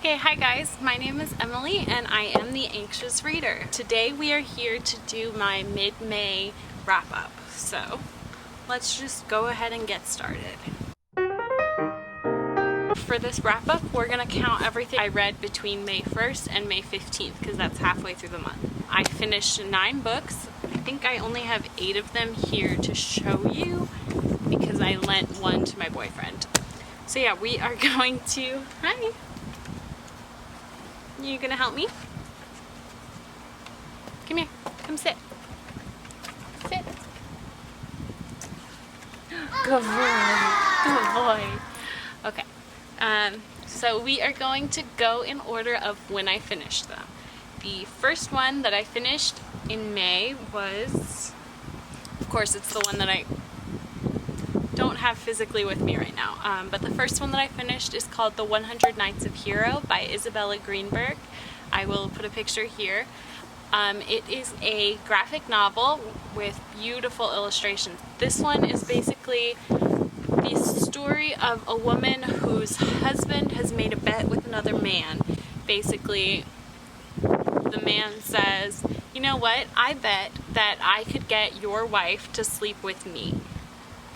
Okay, hi guys, my name is Emily and I am the Anxious Reader. Today we are here to do my mid-May wrap-up, so let's just go ahead and get started. For this wrap-up, we're going to count everything I read between May 1st and May 15th because that's halfway through the month. I finished 9 books. I think I only have 8 of them here to show you because I lent one to my boyfriend. So yeah, we are going to... Hi! You gonna help me? Come here. Come sit. Sit. Good boy. Good boy. Okay. So we are going to go in order of when I finished them. The first one that I finished in May was, of course, it's the one that I don't have physically with me right now, but the first one that I finished is called The 100 Nights of Hero by Isabella Greenberg. I will put a picture here. It is a graphic novel with beautiful illustrations. This one is basically the story of a woman whose husband has made a bet with another man. Basically, the man says, you know what, I bet that I could get your wife to sleep with me.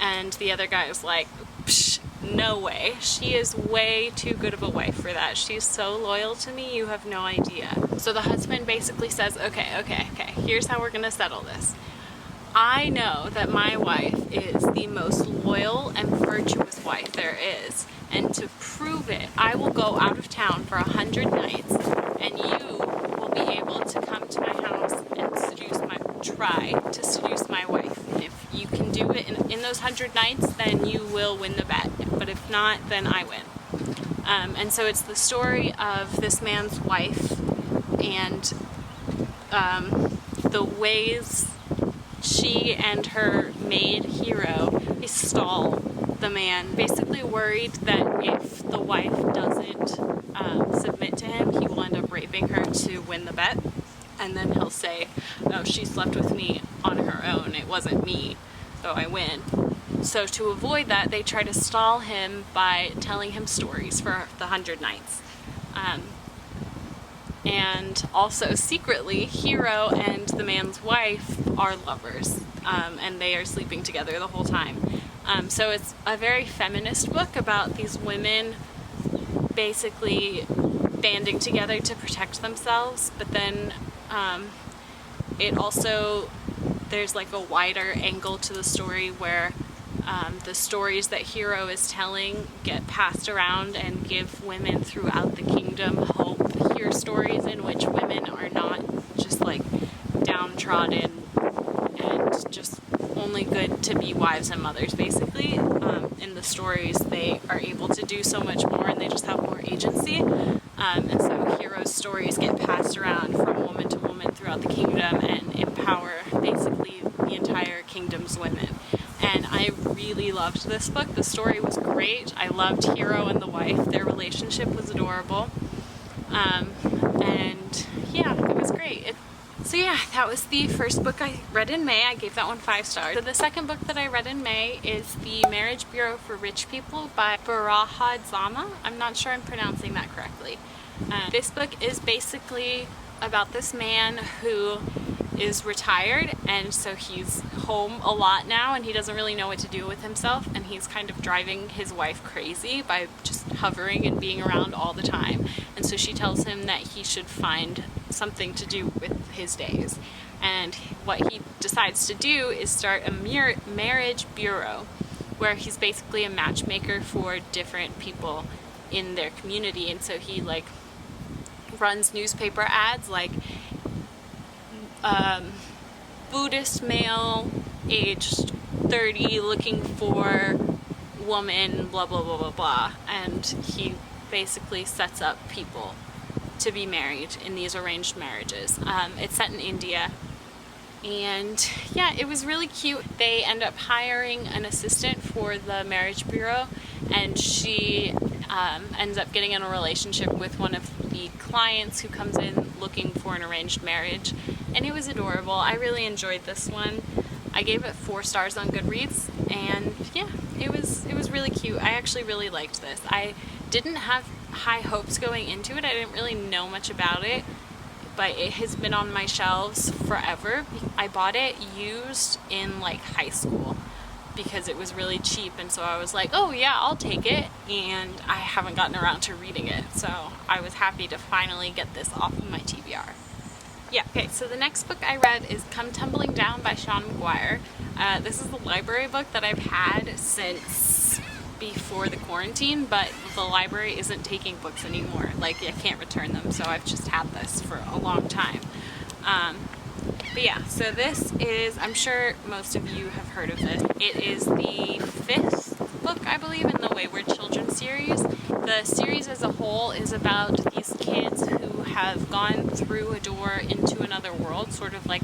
And the other guy was like, psh, no way. She is way too good of a wife for that. She's so loyal to me, you have no idea. So the husband basically says, okay, here's how we're gonna settle this. I know that my wife is the most loyal and virtuous wife there is. And to prove it, I will go out of town for 100 nights and you will be able to come to my house and try to seduce my wife. If you can do it in those 100 nights, then you will win the bet. But if not, then I win. And so it's the story of this man's wife and the ways she and her maid Hero stall the man, basically worried that if the wife doesn't submit to him, he will end up raping her to win the bet. And then he'll say, oh, she slept with me on her own, it wasn't me, so I win. So to avoid that, they try to stall him by telling him stories for the 100 nights. And also secretly, Hero and the man's wife are lovers, and they are sleeping together the whole time. So it's a very feminist book about these women basically banding together to protect themselves, but then it also, there's like a wider angle to the story where the stories that Hero is telling get passed around and give women throughout the kingdom hope. Hear stories in which women are not just like downtrodden and just only good to be wives and mothers, basically. In the stories they are able to do so much more and they just have more agency. And so Hero's stories get passed around from woman to woman throughout the kingdom and empower basically the entire kingdom's women. And I really loved this book. The story was great. I loved Hero and the wife. Their relationship was adorable. And yeah, it was great. So yeah, that was the first book I read in May. I gave that one 5 stars. So the second book that I read in May is The Marriage Bureau for Rich People by Ozawa. I'm not sure I'm pronouncing that correctly. This book is basically about this man who is retired, and so he's home a lot now and he doesn't really know what to do with himself, and he's kind of driving his wife crazy by just hovering and being around all the time. And so she tells him that he should find something to do with his days, and what he decides to do is start a marriage bureau where he's basically a matchmaker for different people in their community. And so he like runs newspaper ads like Buddhist male aged 30 looking for woman blah blah blah blah blah, and he basically sets up people to be married in these arranged marriages. It's set in India, and yeah, it was really cute. They end up hiring an assistant for the marriage bureau, and she ends up getting in a relationship with one of the clients who comes in looking for an arranged marriage, and it was adorable. I really enjoyed this one. I gave it 4 stars on Goodreads, and yeah, it was really cute. I actually really liked this. I didn't have high hopes going into it. I didn't really know much about it, but it has been on my shelves forever. I bought it used in like high school because it was really cheap, and so I was like, oh yeah, I'll take it, and I haven't gotten around to reading it, so I was happy to finally get this off of my TBR. Yeah, okay, so the next book I read is Come Tumbling Down by Sean McGuire. This is the library book that I've had since before the quarantine, but the library isn't taking books anymore. Like, I can't return them, so I've just had this for a long time. But yeah, so this is, I'm sure most of you have heard of this. It is the 5th book, I believe, in the Wayward Children series. The series as a whole is about these kids who have gone through a door into another world, sort of like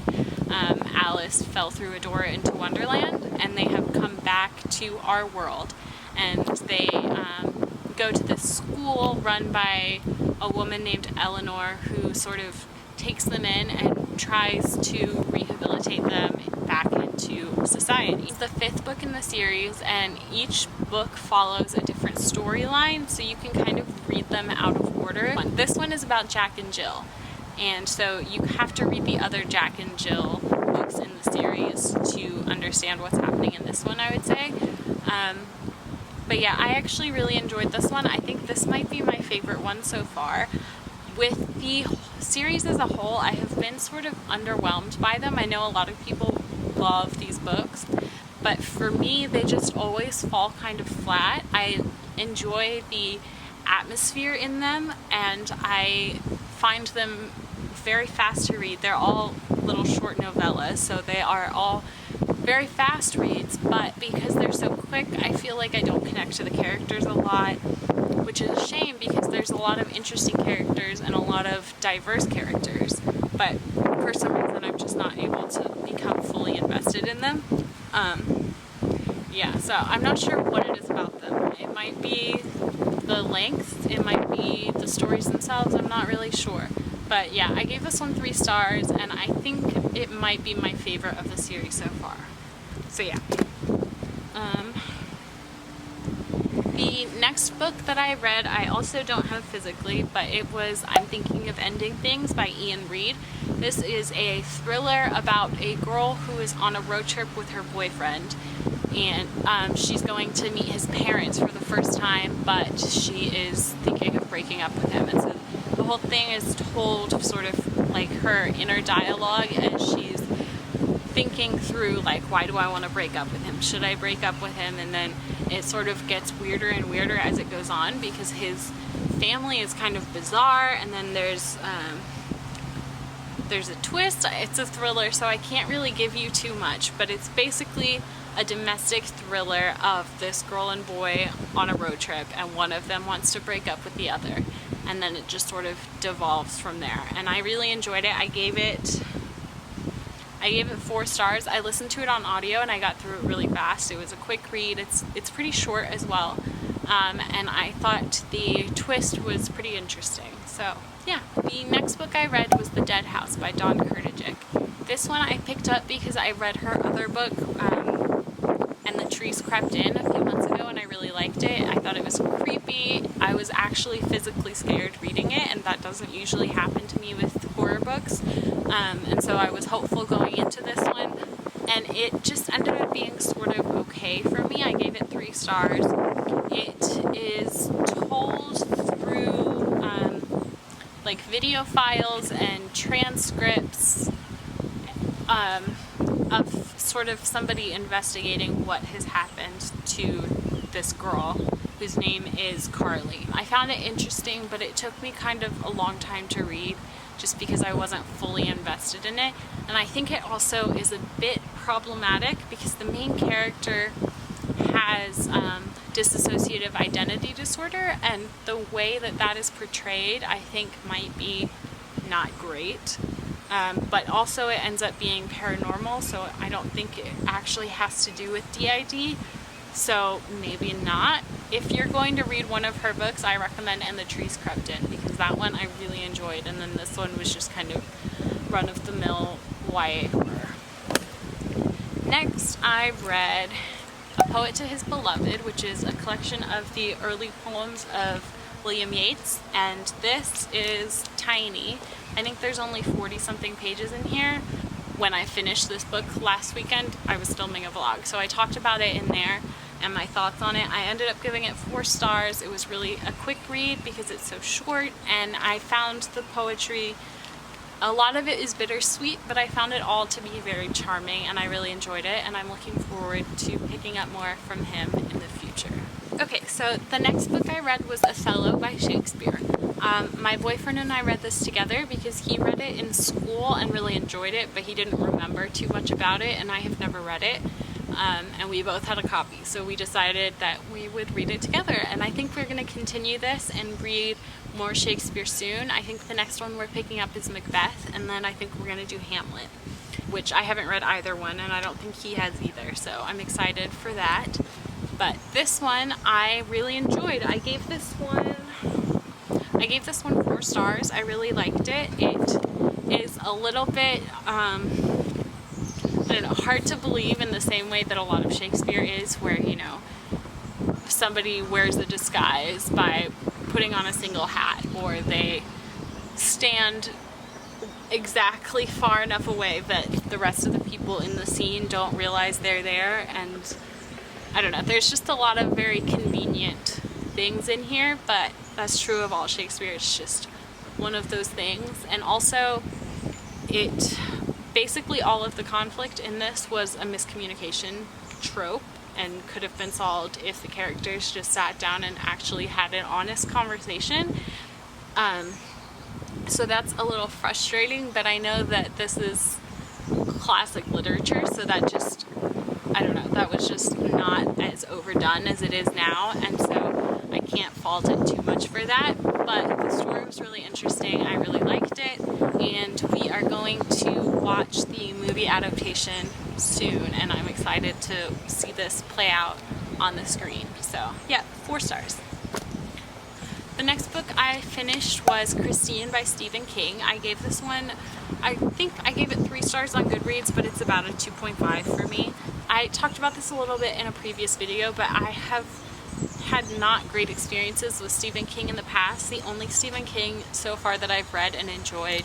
Alice fell through a door into Wonderland, and they have come back to our world. And they go to this school run by a woman named Eleanor, who sort of takes them in and tries to rehabilitate them back into society. It's the 5th book in the series, and each book follows a different storyline, so you can kind of read them out of order. This one is about Jack and Jill, and so you have to read the other Jack and Jill books in the series to understand what's happening in this one, I would say. But yeah, I actually really enjoyed this one. I think this might be my favorite one so far. With the series as a whole, I have been sort of underwhelmed by them. I know a lot of people love these books, but for me, they just always fall kind of flat. I enjoy the atmosphere in them, and I find them very fast to read. They're all little short novellas, so they are all very fast reads, but because they're so quick, I feel like I don't connect to the characters a lot, which is a shame because there's a lot of interesting characters and a lot of diverse characters, but for some reason I'm just not able to become fully invested in them. Yeah, so I'm not sure what it is about them. It might be the length, it might be the stories themselves, I'm not really sure. But yeah, I gave this one 3 stars, and I think it might be my favorite of the series so far. So yeah. The next book that I read, I also don't have physically, but it was I'm Thinking of Ending Things by Ian Reid. This is a thriller about a girl who is on a road trip with her boyfriend, and she's going to meet his parents for the first time, but she is thinking of breaking up with him. And so the whole thing is told sort of like her inner dialogue as she's thinking through, like, why do I want to break up with him? Should I break up with him? And then it sort of gets weirder and weirder as it goes on because his family is kind of bizarre, and then there's a twist. It's a thriller, so I can't really give you too much, but it's basically a domestic thriller of this girl and boy on a road trip, and one of them wants to break up with the other, and then it just sort of devolves from there. And I really enjoyed it. I gave it 4 stars. I listened to it on audio and I got through it really fast. It was a quick read. It's pretty short as well, and I thought the twist was pretty interesting. So yeah, the next book I read was The Dead House by Dawn Kurtajik. This one I picked up because I read her other book, And the Trees Crept In, a few months ago, and I really liked it. I thought it was creepy. I was actually physically scared reading it, and that doesn't usually happen to me with horror books. And so I was hopeful going into this one, and it just ended up being sort of okay for me. I gave it 3 stars. It is told through like video files and transcripts of sort of somebody investigating what has happened to this girl whose name is Carly. I found it interesting, but it took me kind of a long time to read just because I wasn't fully invested in it. And I think it also is a bit problematic because the main character has dissociative identity disorder, and the way that that is portrayed I think might be not great. But also it ends up being paranormal, so I don't think it actually has to do with DID, so maybe not. If you're going to read one of her books, I recommend And the Trees Crept In, because that one I really enjoyed, and then this one was just kind of run-of-the-mill YA horror. Next, I read A Poet to His Beloved, which is a collection of the early poems of William Yeats, and this is tiny. I think there's only 40 something pages in here. When I finished this book last weekend, I was filming a vlog, so I talked about it in there and my thoughts on it. I ended up giving it 4 stars. It was really a quick read because it's so short, and I found the poetry, a lot of it is bittersweet, but I found it all to be very charming and I really enjoyed it, and I'm looking forward to picking up more from him in the future. Okay, so the next book I read was Othello by Shakespeare. My boyfriend and I read this together because he read it in school and really enjoyed it, but he didn't remember too much about it, and I have never read it. And we both had a copy, so we decided that we would read it together, and I think we're going to continue this and read more Shakespeare soon. I think the next one we're picking up is Macbeth, and then I think we're going to do Hamlet, which I haven't read either one, and I don't think he has either, so I'm excited for that. But this one I really enjoyed. I gave this one 4 stars. I really liked it. It is a little bit I don't know, hard to believe in the same way that a lot of Shakespeare is, where, you know, somebody wears a disguise by putting on a single hat, or they stand exactly far enough away that the rest of the people in the scene don't realize they're there, and I don't know, there's just a lot of very convenient things in here, but that's true of all Shakespeare. It's just one of those things. And also, basically all of the conflict in this was a miscommunication trope and could have been solved if the characters just sat down and actually had an honest conversation. So that's a little frustrating, but I know that this is classic literature, so that just, I don't know, that was just not as overdone as it is now, and so I can't fault it too much for that. But the story was really interesting. I really liked it, and we are going to watch the movie adaptation soon, and I'm excited to see this play out on the screen. So yeah, 4 stars. The next book I finished was Christine by Stephen King. I gave this one, I think I gave it 3 stars on Goodreads, but it's about a 2.5 for me. I talked about this a little bit in a previous video, but I have had not great experiences with Stephen King in the past. The only Stephen King so far that I've read and enjoyed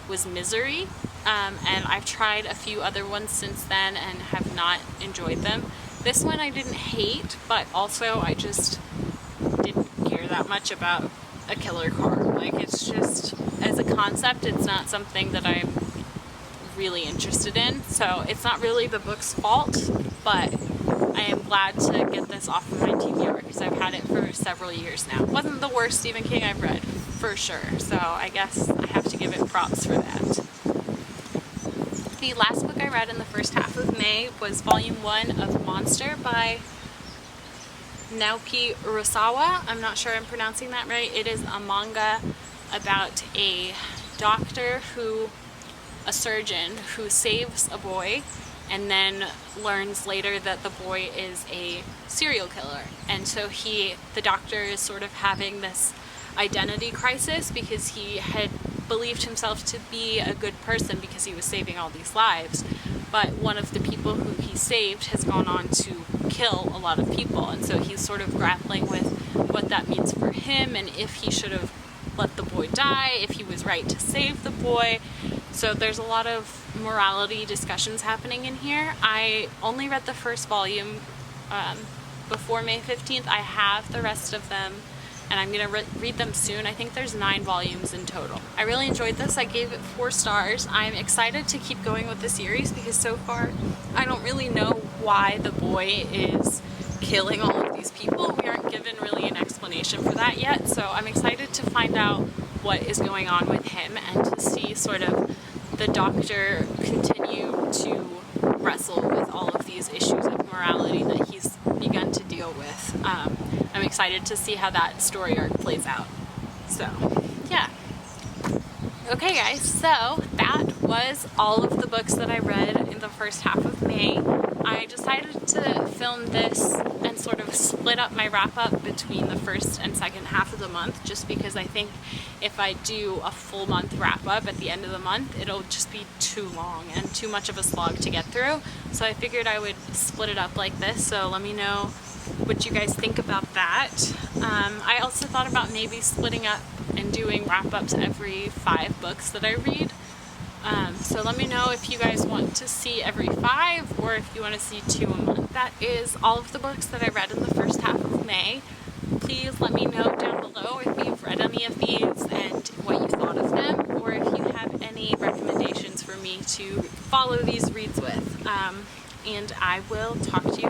was Misery, and I've tried a few other ones since then and have not enjoyed them. This one I didn't hate, but also I just didn't care that much about a killer car. Like, it's just, as a concept, it's not something that I'm really interested in, so it's not really the book's fault, but I am glad to get this off of my TBR because I've had it for several years now. It wasn't the worst Stephen King I've read, for sure, so I guess I have to give it props for that. The last book I read in the first half of May was Volume 1 of Monster by Naoki Urasawa. I'm not sure I'm pronouncing that right. It is a manga about a surgeon who saves a boy and then learns later that the boy is a serial killer. And so the doctor is sort of having this identity crisis because he had believed himself to be a good person because he was saving all these lives. But one of the people who he saved has gone on to kill a lot of people, and so he's sort of grappling with what that means for him and if he should have let the boy die, if he was right to save the boy. So there's a lot of morality discussions happening in here. I only read the first volume before May 15th. I have the rest of them, and I'm going to read them soon. I think there's 9 volumes in total. I really enjoyed this. I gave it 4 stars. I'm excited to keep going with the series because so far I don't really know why the boy is killing all of these people. We aren't given really an explanation for that yet, so I'm excited to find out what is going on with him and to see sort of the doctor continue to wrestle with all of these issues of morality that he's begun to deal with. I'm excited to see how that story arc plays out. So, yeah. Okay guys, so that was all of the books that I read in the first half of May. I decided to film this and sort of split up my wrap-up between the first and second half of the month, just because I think if I do a full month wrap-up at the end of the month, it'll just be too long and too much of a slog to get through. So I figured I would split it up like this, so let me know what you guys think about that. I also thought about maybe splitting up and doing wrap-ups every 5 books that I read. So let me know if you guys want to see every 5 or if you want to see 2 a month. That is all of the books that I read in the first half of May. Please let me know down below if you've read any of these and what you thought of them, or if you have any recommendations for me to follow these reads with. And I will talk to you